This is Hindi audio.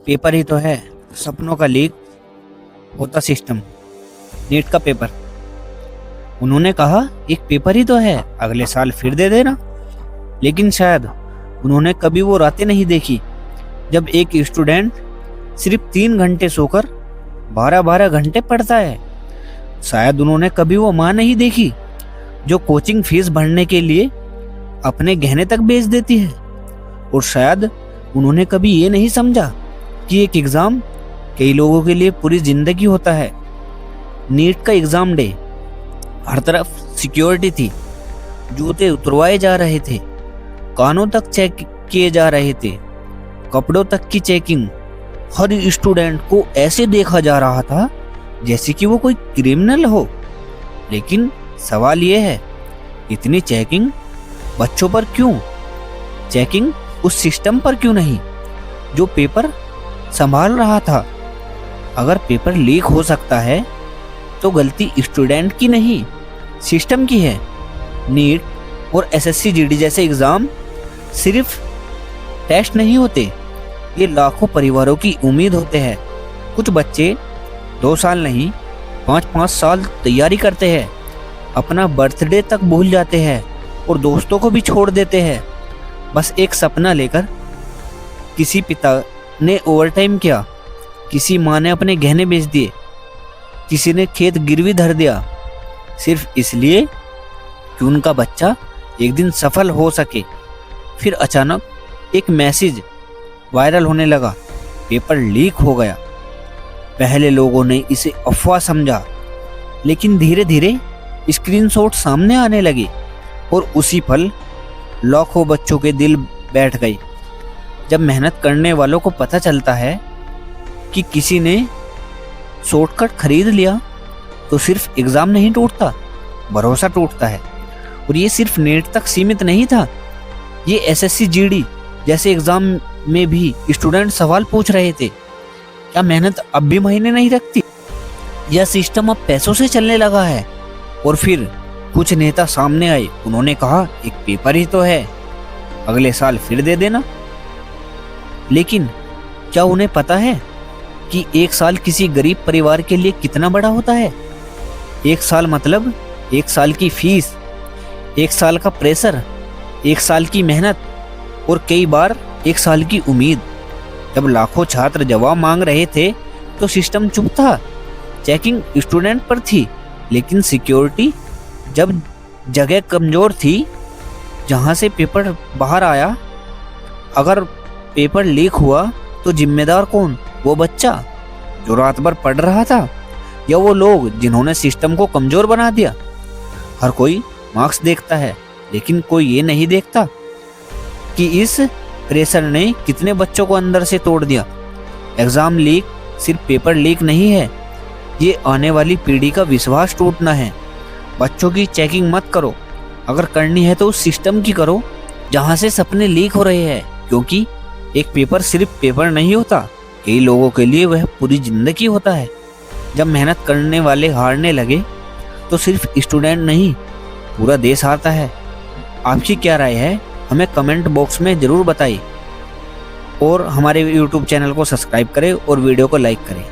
पेपर ही तो है, सपनों का लीक होता सिस्टम। नीट का पेपर, उन्होंने कहा एक पेपर ही तो है, अगले साल फिर दे देना। लेकिन शायद उन्होंने कभी वो रातें नहीं देखी जब एक स्टूडेंट सिर्फ 3 घंटे सोकर 12-12 घंटे पढ़ता है। शायद उन्होंने कभी वो माँ नहीं देखी जो कोचिंग फीस भरने के लिए अपने गहने तक बेच देती है। और शायद उन्होंने कभी ये नहीं समझा कि एक एग्ज़ाम कई लोगों के लिए पूरी जिंदगी होता है। नीट का एग्ज़ाम डे, हर तरफ सिक्योरिटी थी, जूते उतरवाए जा रहे थे, कानों तक चेक किए जा रहे थे, कपड़ों तक की चेकिंग। हर स्टूडेंट को ऐसे देखा जा रहा था जैसे कि वो कोई क्रिमिनल हो। लेकिन सवाल ये है, इतनी चेकिंग बच्चों पर क्यों? चेकिंग उस सिस्टम पर क्यों नहीं जो पेपर संभाल रहा था? अगर पेपर लीक हो सकता है तो गलती स्टूडेंट की नहीं, सिस्टम की है। नीट और एसएससी जीडी जैसे एग्ज़ाम सिर्फ टेस्ट नहीं होते, ये लाखों परिवारों की उम्मीद होते हैं। कुछ बच्चे 2 साल नहीं 5-5 साल तैयारी करते हैं, अपना बर्थडे तक भूल जाते हैं और दोस्तों को भी छोड़ देते हैं, बस एक सपना लेकर। किसी पिता ने ओवरटाइम किया, किसी माँ ने अपने गहने बेच दिए, किसी ने खेत गिरवी धर दिया, सिर्फ इसलिए कि उनका बच्चा एक दिन सफल हो सके। फिर अचानक एक मैसेज वायरल होने लगा, पेपर लीक हो गया। पहले लोगों ने इसे अफवाह समझा, लेकिन धीरे धीरे स्क्रीनशॉट सामने आने लगे और उसी पल लाखों बच्चों के दिल बैठ गए। जब मेहनत करने वालों को पता चलता है कि किसी ने शॉर्टकट खरीद लिया तो सिर्फ एग्ज़ाम नहीं टूटता, भरोसा टूटता है। और ये सिर्फ नेट तक सीमित नहीं था, ये एसएससी जीडी जैसे एग्ज़ाम में भी स्टूडेंट सवाल पूछ रहे थे, क्या मेहनत अब भी मायने नहीं रखती? यह सिस्टम अब पैसों से चलने लगा है? और फिर कुछ नेता सामने आए, उन्होंने कहा एक पेपर ही तो है, अगले साल फिर दे देना। लेकिन क्या उन्हें पता है कि 1 साल किसी गरीब परिवार के लिए कितना बड़ा होता है? 1 साल मतलब 1 साल की फीस, 1 साल का प्रेशर, 1 साल की मेहनत और कई बार 1 साल की उम्मीद। जब लाखों छात्र जवाब मांग रहे थे तो सिस्टम चुप था। चेकिंग स्टूडेंट पर थी, लेकिन सिक्योरिटी जब जगह कमज़ोर थी जहां से पेपर बाहर आया। अगर पेपर लीक हुआ तो जिम्मेदार कौन? वो बच्चा जो रात भर पढ़ रहा था, या वो लोग जिन्होंने सिस्टम को कमज़ोर बना दिया? हर कोई मार्क्स देखता है, लेकिन कोई ये नहीं देखता कि इस प्रेशर ने कितने बच्चों को अंदर से तोड़ दिया। एग्ज़ाम लीक सिर्फ पेपर लीक नहीं है, ये आने वाली पीढ़ी का विश्वास टूटना है। बच्चों की चेकिंग मत करो, अगर करनी है तो उस सिस्टम की करो जहां से सपने लीक हो रहे हैं। क्योंकि एक पेपर सिर्फ पेपर नहीं होता, कई लोगों के लिए वह पूरी जिंदगी होता है। जब मेहनत करने वाले हारने लगे तो सिर्फ स्टूडेंट नहीं, पूरा देश हारता है। आपकी क्या राय है, हमें कमेंट बॉक्स में ज़रूर बताइए और हमारे YouTube चैनल को सब्सक्राइब करें और वीडियो को लाइक करें।